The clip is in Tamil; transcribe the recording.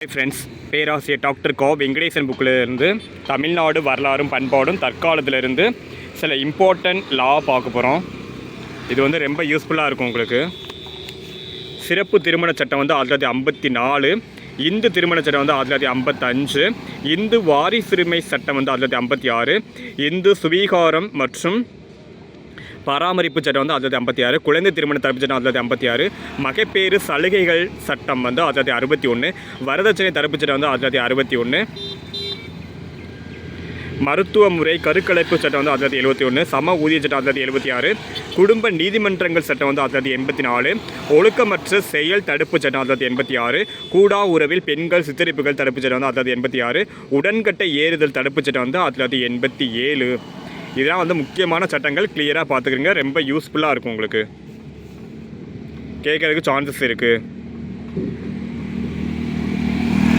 ஃப்ரெண்ட்ஸ், பேராசிரியர் டாக்டர் கோ வெங்கடேசன் புக்கில் இருந்து தமிழ்நாடு வரலாறும் பண்பாடும் தற்காலத்திலிருந்து சில இம்பார்ட்டன்ட் லா பார்க்க போகிறோம். இது ரொம்ப யூஸ்ஃபுல்லாக இருக்கும் உங்களுக்கு. சிறப்பு திருமண சட்டம் 1954, இந்து திருமண சட்டம் 1955, இந்து வாரிசுரிமை சட்டம் 1956, இந்து சுவீகாரம் மற்றும் பராமரிப்பு சட்டம் 1956, குழந்தை திருமண தடுப்பு சட்டம் 1956, மகப்பேறு சலுகைகள் சட்டம் 1961, வரதட்சணை தடுப்பு சட்டம் 1961, மருத்துவ முறை கருக்கலைப்பு சட்டம் 1971, சம ஊதிய சட்டம் 1976, குடும்ப நீதிமன்றங்கள் சட்டம் 1984, ஒழுக்கமற்ற செயல் தடுப்பு சட்டம் 1986, கூடா உறவில் பெண்கள் சித்தரிப்புகள் தடுப்பு சட்டம் 1986, உடன்கட்டை ஏறுதல் தடுப்பு சட்டம் 1987. இதெல்லாம் முக்கியமான சட்டங்கள். கிளியராக பார்த்துக்கிறீங்க. ரொம்ப யூஸ்ஃபுல்லாக இருக்கும் உங்களுக்கு. கேட்குறதுக்கு சான்சஸ் இருக்குது.